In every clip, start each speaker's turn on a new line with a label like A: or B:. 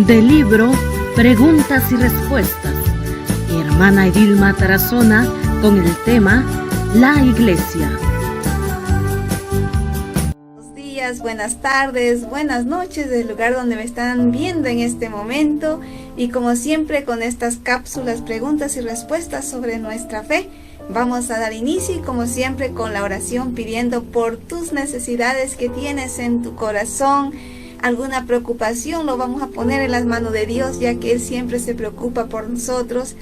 A: del libro Preguntas y Respuestas. Hermana Edilma Tarazona con el tema La Iglesia.
B: Buenos días, buenas tardes, buenas noches del lugar donde me están viendo en este momento, y como siempre con estas cápsulas, preguntas y respuestas sobre nuestra fe. Vamos a dar inicio y como siempre con la oración pidiendo por tus necesidades que tienes en tu corazón. Alguna preocupación lo vamos a poner en las manos de Dios, ya que Él siempre se preocupa por nosotros.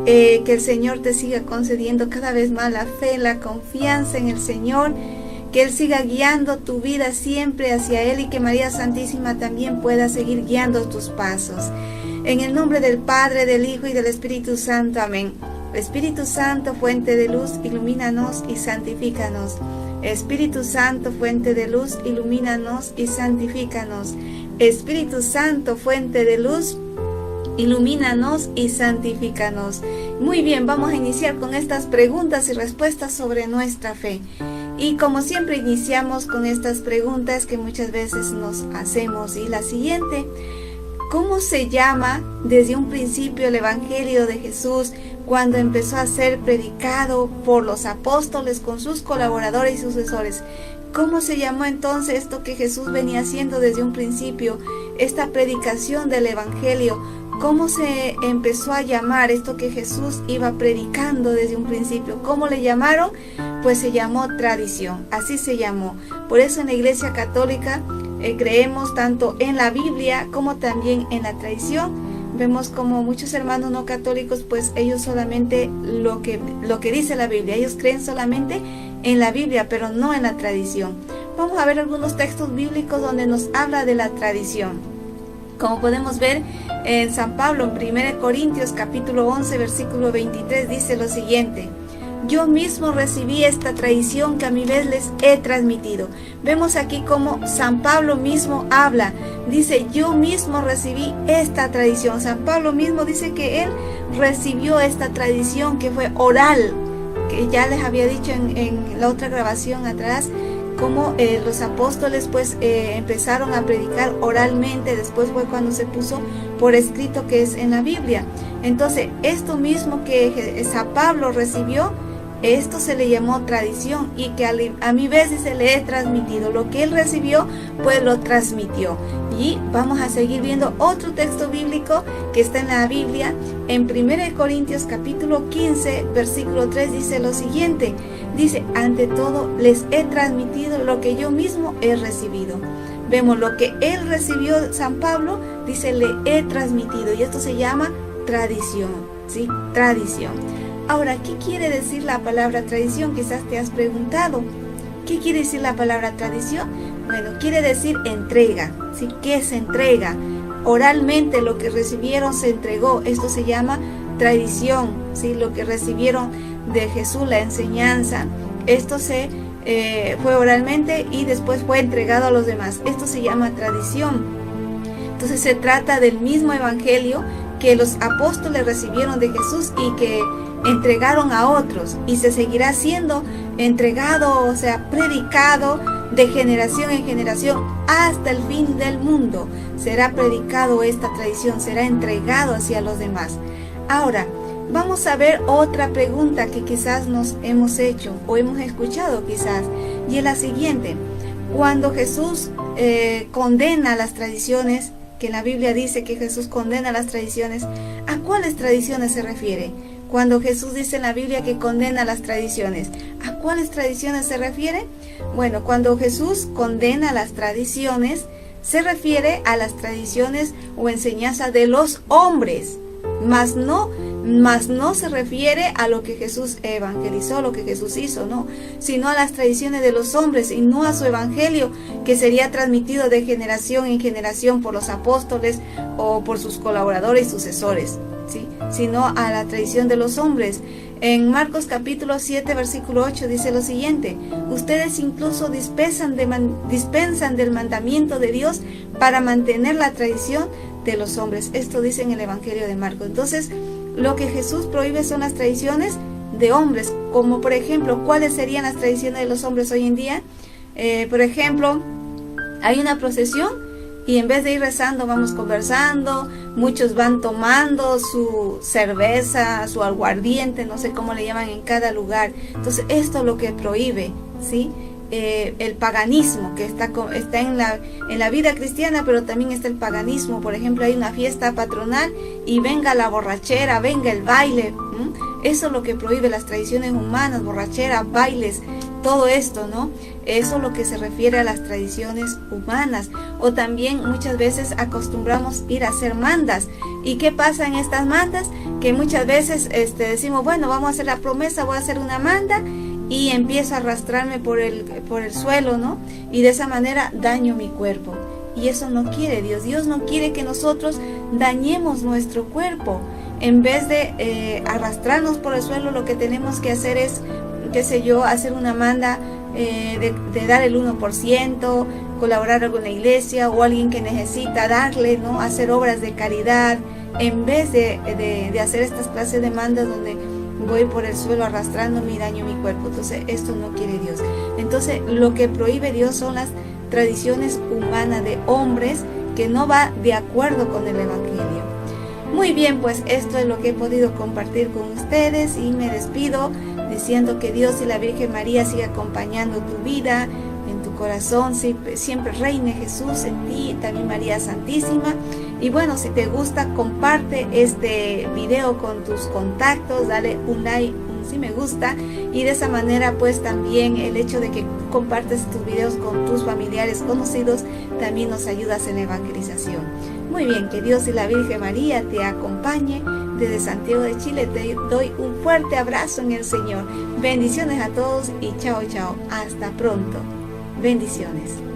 B: Que el Señor te siga concediendo cada vez más la fe, la confianza en el Señor. Que Él siga guiando tu vida siempre hacia Él y que María Santísima también pueda seguir guiando tus pasos. En el nombre del Padre, del Hijo y del Espíritu Santo. Amén. Espíritu Santo, fuente de luz, ilumínanos y santifícanos. Espíritu Santo, fuente de luz, ilumínanos y santifícanos. Espíritu Santo, fuente de luz, ilumínanos y santifícanos. Muy bien, vamos a iniciar con estas preguntas y respuestas sobre nuestra fe. Y como siempre iniciamos con estas preguntas que muchas veces nos hacemos. Y la siguiente: ¿cómo se llama desde un principio el Evangelio de Jesús cuando empezó a ser predicado por los apóstoles con sus colaboradores y sucesores? ¿Cómo se llamó entonces esto que Jesús venía haciendo desde un principio, esta predicación del Evangelio? ¿Cómo se empezó a llamar esto que Jesús iba predicando desde un principio? ¿Cómo le llamaron? Pues se llamó tradición, así se llamó. Por eso en la Iglesia Católica creemos tanto en la Biblia como también en la tradición. Vemos como muchos hermanos no católicos, pues ellos solamente lo que dice la Biblia, ellos creen solamente en la Biblia, pero no en la tradición. Vamos a ver algunos textos bíblicos donde nos habla de la tradición. Como podemos ver en San Pablo, en 1 Corintios capítulo 11, versículo 23, dice lo siguiente: yo mismo recibí esta tradición que a mi vez les he transmitido. Vemos aquí como San Pablo mismo habla. Dice, yo mismo recibí esta tradición. San Pablo mismo dice que él recibió esta tradición que fue oral. Que ya les había dicho en la otra grabación atrás, como los apóstoles pues empezaron a predicar oralmente. Después fue cuando se puso por escrito, que es en la Biblia. Entonces, esto mismo que San Pablo recibió, esto se le llamó tradición, y que a mi vez se le he transmitido. Lo que él recibió, pues lo transmitió. Y vamos a seguir viendo otro texto bíblico que está en la Biblia. En 1 Corintios capítulo 15, versículo 3 dice lo siguiente. Dice, ante todo les he transmitido lo que yo mismo he recibido. Vemos lo que él recibió, San Pablo, dice, le he transmitido. Y esto se llama tradición, ¿sí? Tradición. Ahora, ¿qué quiere decir la palabra tradición? Quizás te has preguntado, ¿qué quiere decir la palabra tradición? Bueno, quiere decir entrega, ¿sí? ¿Qué es entrega? Oralmente lo que recibieron se entregó, esto se llama tradición, ¿sí? Lo que recibieron de Jesús, la enseñanza, esto fue oralmente y después fue entregado a los demás, esto se llama tradición. Entonces se trata del mismo evangelio que los apóstoles recibieron de Jesús y que entregaron a otros, y se seguirá siendo entregado, o sea, predicado de generación en generación hasta el fin del mundo. Será predicado esta tradición, será entregado hacia los demás. Ahora, vamos a ver otra pregunta que quizás nos hemos hecho o hemos escuchado quizás, y es la siguiente: cuando Jesús condena las tradiciones, que la Biblia dice que Jesús condena las tradiciones, ¿a cuáles tradiciones se refiere? Cuando Jesús dice en la Biblia que condena las tradiciones, ¿a cuáles tradiciones se refiere? Bueno, cuando Jesús condena las tradiciones, se refiere a las tradiciones o enseñanzas de los hombres, mas no se refiere a lo que Jesús evangelizó, lo que Jesús hizo, no, sino a las tradiciones de los hombres y no a su evangelio, que sería transmitido de generación en generación por los apóstoles o por sus colaboradores y sucesores, ¿sí? Sino a la tradición de los hombres. En Marcos capítulo 7, versículo 8 dice lo siguiente: ustedes incluso dispensan del mandamiento de Dios para mantener la tradición de los hombres. Esto dice en el Evangelio de Marcos. Entonces, lo que Jesús prohíbe son las tradiciones de hombres, como por ejemplo, ¿cuáles serían las tradiciones de los hombres hoy en día? Por ejemplo, hay una procesión Y en vez de ir rezando, vamos conversando, muchos van tomando su cerveza, su aguardiente, no sé cómo le llaman en cada lugar. Entonces esto es lo que prohíbe, ¿sí? El paganismo que está en la vida cristiana, pero también está el paganismo. Por ejemplo, hay una fiesta patronal y venga la borrachera, venga el baile. Eso es lo que prohíbe las tradiciones humanas, borrachera, bailes, todo esto, ¿no? Eso es lo que se refiere a las tradiciones humanas. O también muchas veces acostumbramos ir a hacer mandas. ¿Y qué pasa en estas mandas? Que muchas veces decimos, bueno, vamos a hacer la promesa, voy a hacer una manda, y empiezo a arrastrarme por el suelo, ¿no? Y de esa manera daño mi cuerpo. Y eso no quiere Dios. Dios no quiere que nosotros dañemos nuestro cuerpo. En vez de arrastrarnos por el suelo, lo que tenemos que hacer es, qué sé yo, hacer una manda de dar el 1%, colaborar con la iglesia o alguien que necesita darle, ¿no? Hacer obras de caridad, en vez de hacer estas clases de mandas donde voy por el suelo arrastrándome y daño mi cuerpo. Entonces esto no quiere Dios. Entonces lo que prohíbe Dios son las tradiciones humanas de hombres, que no va de acuerdo con el Evangelio. Muy bien, pues esto es lo que he podido compartir con ustedes, y me despido diciendo que Dios y la Virgen María siga acompañando tu vida, en tu corazón, siempre reine Jesús en ti, y también María Santísima. Y bueno, si te gusta, comparte este video con tus contactos, dale un like, un sí me gusta, y de esa manera pues también el hecho de que compartes tus videos con tus familiares conocidos también nos ayudas en la evangelización. Muy bien, que Dios y la Virgen María te acompañe. Desde Santiago de Chile te doy un fuerte abrazo en el Señor. Bendiciones a todos y chao, chao. Hasta pronto. Bendiciones.